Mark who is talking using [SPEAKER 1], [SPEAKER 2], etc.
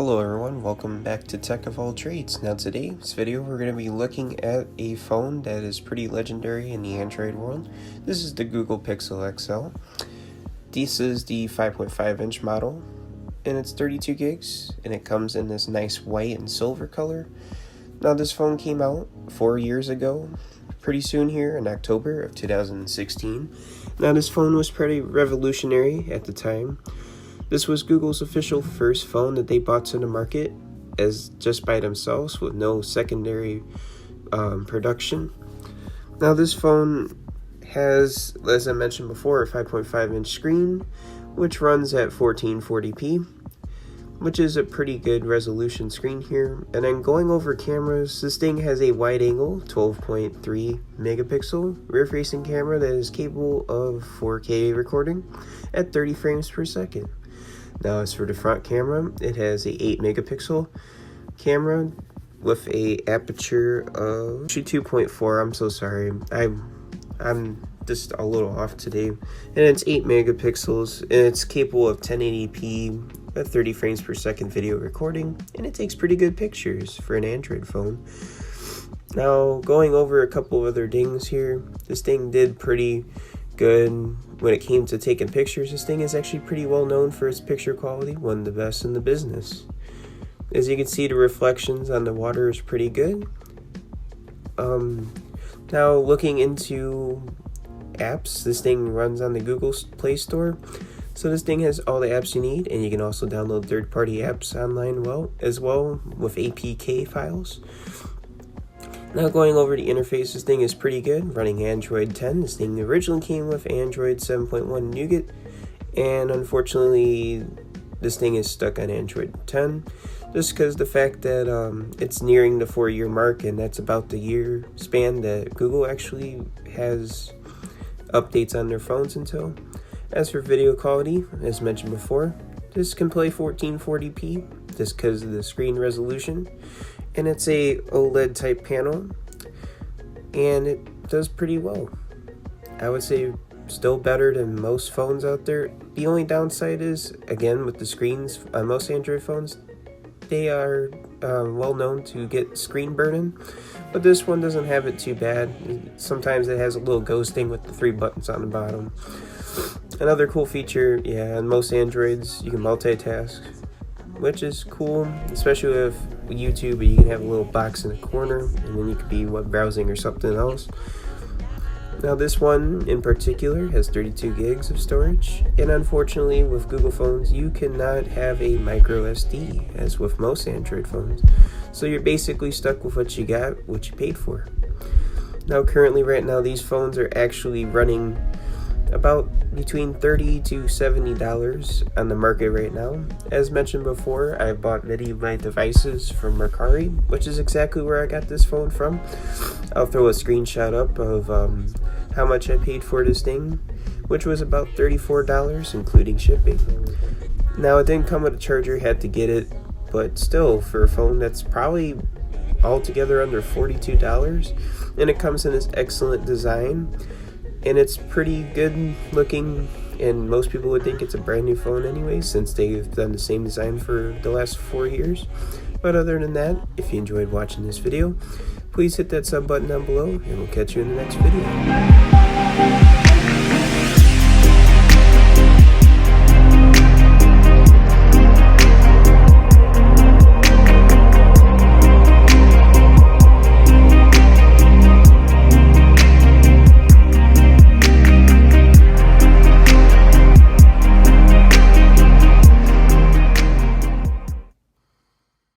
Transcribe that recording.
[SPEAKER 1] Hello everyone, welcome back to Tech of All Trades. Now today's video we're going to be looking at a phone that is pretty legendary in the Android world. This is the Google Pixel XL. This is the 5.5 inch model and it's 32 gigs and it comes in this nice white and silver color. Now this phone came out 4 years ago, pretty soon here in October of 2016. Now this phone was pretty revolutionary at the time. This was Google's official first phone that they brought to the market as just by themselves with no secondary production. Now this phone has, as I mentioned before, a 5.5 inch screen which runs at 1440p, which is a pretty good resolution screen here. And then going over cameras, this thing has a wide angle 12.3 megapixel rear facing camera that is capable of 4K recording at 30 frames per second. Now as for the front camera, it has a 8 megapixel camera with a aperture of 2.4. I'm so sorry, I'm just a little off today. And it's 8 megapixels and it's capable of 1080p at 30 frames per second video recording, and it takes pretty good pictures for an Android phone. Now going over a couple of other things here, this thing did pretty good when it came to taking pictures. This thing is actually pretty well known for its picture quality, one of the best in the business. As you can see, the reflections on the water is pretty good. Now looking into apps, this thing runs on the Google Play Store. So this thing has all the apps you need, and you can also download third-party apps online as well with APK files. Now going over the interface, this thing is pretty good, running Android 10. This thing originally came with Android 7.1 Nougat, and unfortunately this thing is stuck on Android 10 just because the fact that it's nearing the 4-year mark, and that's about the year span that Google actually has updates on their phones until. As for video quality, as mentioned before, this can play 1440p just because of the screen resolution. And it's a OLED type panel, and it does pretty well. I would say still better than most phones out there. The only downside is, again, with the screens on most Android phones, they are well known to get screen burn-in, but this one doesn't have it too bad. Sometimes it has a little ghosting with the 3 buttons on the bottom. Another cool feature, on most Androids you can multitask, which is cool, especially with YouTube. You can have a little box in the corner and then you could be web browsing or something else. Now this one in particular has 32 gigs of storage, and unfortunately with Google phones you cannot have a micro SD as with most Android phones. So you're basically stuck with what you got, what you paid for. Now currently right now these phones are actually running about between $30 to $70 on the market right now. As mentioned before, I bought many of my devices from Mercari, which is exactly where I got this phone from. I'll throw a screenshot up of how much I paid for this thing, which was about $34 including shipping. Now it didn't come with a charger, had to get it, but still for a phone that's probably altogether under $42, and it comes in this excellent design. And it's pretty good looking, and most people would think it's a brand new phone anyway, since they've done the same design for the last 4 years. But other than that, if you enjoyed watching this video, please hit that sub button down below, and we'll catch you in the next video.